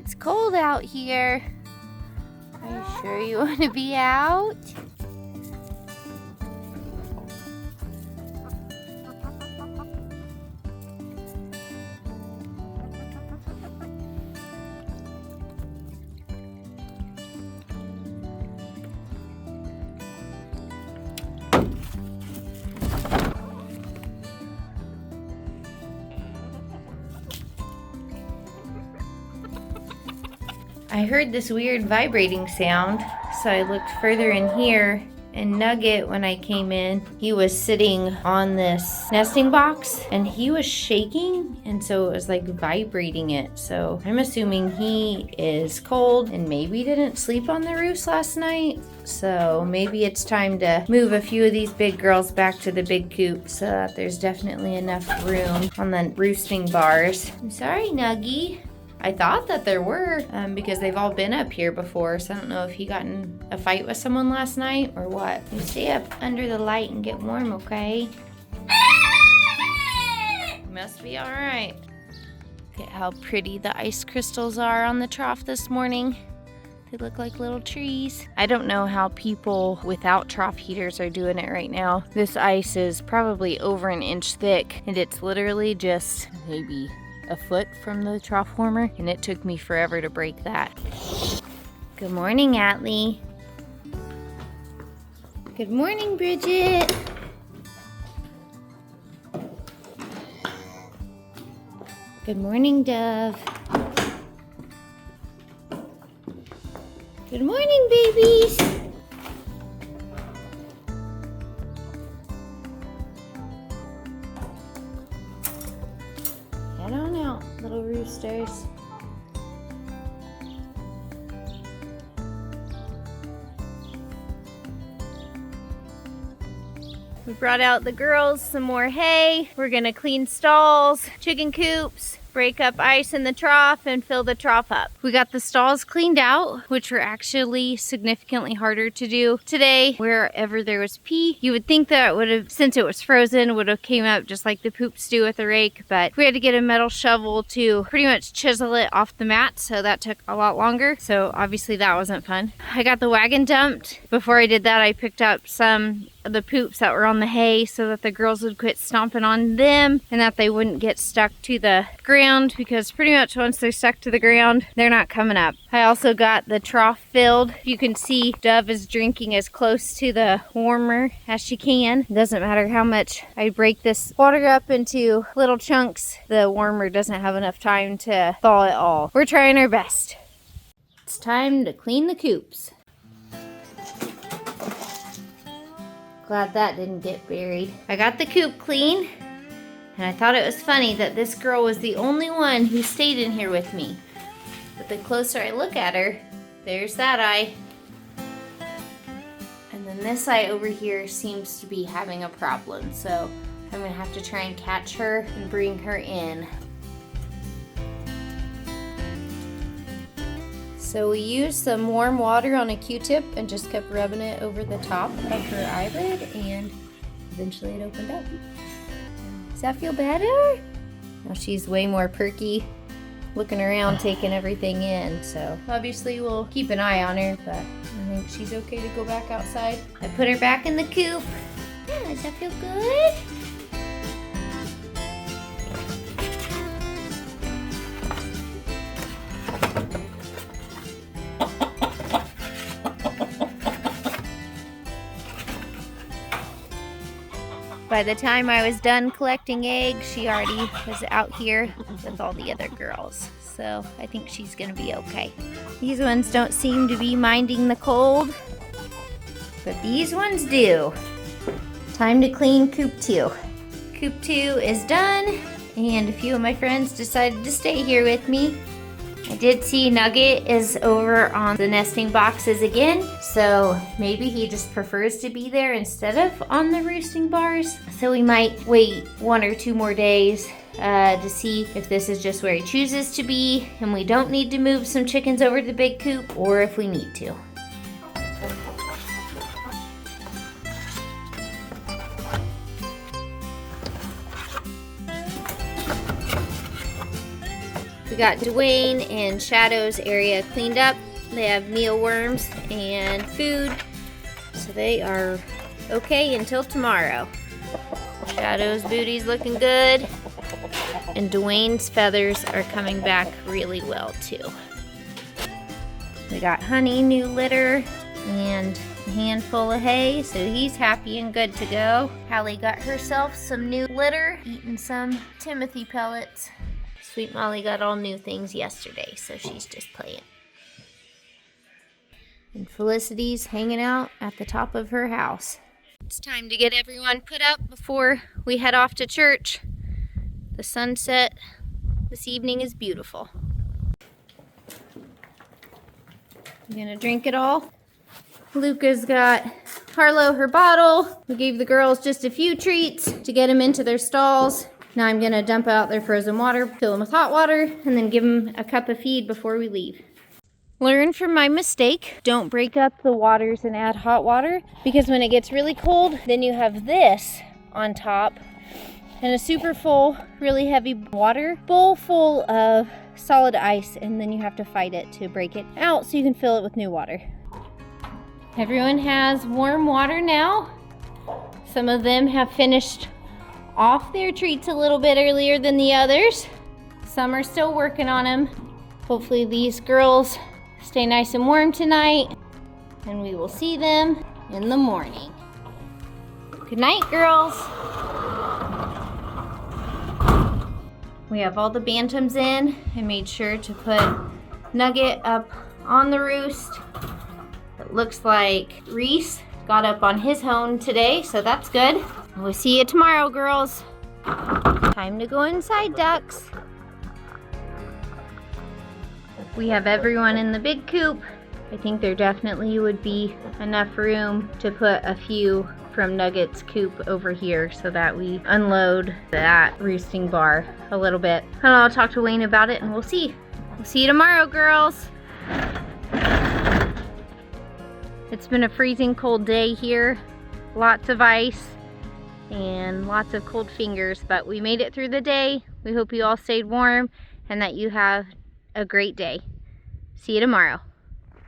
It's cold out here. Are you sure you want to be out? I heard this weird vibrating sound, so I looked further in here, and Nugget, when I came in, he was sitting on this nesting box and he was shaking, and so it was like vibrating it. So I'm assuming he is cold and maybe didn't sleep on the roost last night. So maybe it's time to move a few of these big girls back to the big coop so that there's definitely enough room on the roosting bars. I'm sorry, Nuggie. I thought that there were, because they've all been up here before, so I don't know if he got in a fight with someone last night or what. You stay up under the light and get warm, okay? Must be all right. Look at how pretty the ice crystals are on the trough this morning. They look like little trees. I don't know how people without trough heaters are doing it right now. This ice is probably over an inch thick, and it's literally just maybe a foot from the trough warmer, and it took me forever to break that. Good morning, Atlee. Good morning, Bridget. Good morning, Dove. Good morning, babies. Head on out, little roosters. We brought out the girls some more hay. We're gonna clean stalls, chicken coops, break up ice in the trough, and fill the trough up. We got the stalls cleaned out, which were actually significantly harder to do today. Wherever there was pee, you would think that it would have, since it was frozen, would have came up just like the poops do with a rake, but we had to get a metal shovel to pretty much chisel it off the mat, so that took a lot longer. So obviously that wasn't fun. I got the wagon dumped. Before I did that, I picked up some of the poops that were on the hay so that the girls would quit stomping on them and that they wouldn't get stuck to the ground, because pretty much once they're stuck to the ground, they're not coming up. I also got the trough filled. You can see Dove is drinking as close to the warmer as she can. It doesn't matter how much I break this water up into little chunks, the warmer doesn't have enough time to thaw it all. We're trying our best. It's time to clean the coops. Glad that didn't get buried. I got the coop clean, and I thought it was funny that this girl was the only one who stayed in here with me. But the closer I look at her, there's that eye. And then this eye over here seems to be having a problem, so I'm gonna have to try and catch her and bring her in. So we used some warm water on a Q-tip and just kept rubbing it over the top of her eyelid, and eventually it opened up. Does that feel better? Now she's way more perky, looking around, taking everything in. So obviously we'll keep an eye on her, but I think she's okay to go back outside. I put her back in the coop. Yeah, does that feel good? By the time I was done collecting eggs, she already was out here with all the other girls. So I think she's gonna be okay. These ones don't seem to be minding the cold, but these ones do. Time to clean Coop 2. Coop 2 is done, and a few of my friends decided to stay here with me. I did see Nugget is over on the nesting boxes again, so maybe he just prefers to be there instead of on the roosting bars. So we might wait 1 or 2 more days to see if this is just where he chooses to be and we don't need to move some chickens over to the big coop, or if we need to. We got Dwayne and Shadow's area cleaned up. They have mealworms and food, so they are okay until tomorrow. Shadow's booty's looking good, and Dwayne's feathers are coming back really well too. We got Honey, new litter, and a handful of hay, so he's happy and good to go. Hallie got herself some new litter, eating some Timothy pellets. Sweet Molly got all new things yesterday, so she's just playing. And Felicity's hanging out at the top of her house. It's time to get everyone put up before we head off to church. The sunset this evening is beautiful. You gonna drink it all? Luca's got Harlow her bottle. We gave the girls just a few treats to get them into their stalls. Now I'm gonna dump out their frozen water, fill them with hot water, and then give them a cup of feed before we leave. Learn from my mistake. Don't break up the waters and add hot water, because when it gets really cold, then you have this on top and a super full, really heavy water bowl full of solid ice, and then you have to fight it to break it out so you can fill it with new water. Everyone has warm water now. Some of them have finished off their treats a little bit earlier than the others. Some are still working on them. Hopefully these girls stay nice and warm tonight, and we will see them in the morning. Good night, girls. We have all the bantams in. I made sure to put Nugget up on the roost. It looks like Reese got up on his home today, so that's good. We'll see you tomorrow, girls. Time to go inside, ducks. We have everyone in the big coop. I think there definitely would be enough room to put a few from Nugget's coop over here so that we unload that roosting bar a little bit. And I'll talk to Wayne about it, and we'll see. We'll see you tomorrow, girls. It's been a freezing cold day here. Lots of ice and lots of cold fingers, but we made it through the day. We hope you all stayed warm and that you have a great day. See you tomorrow.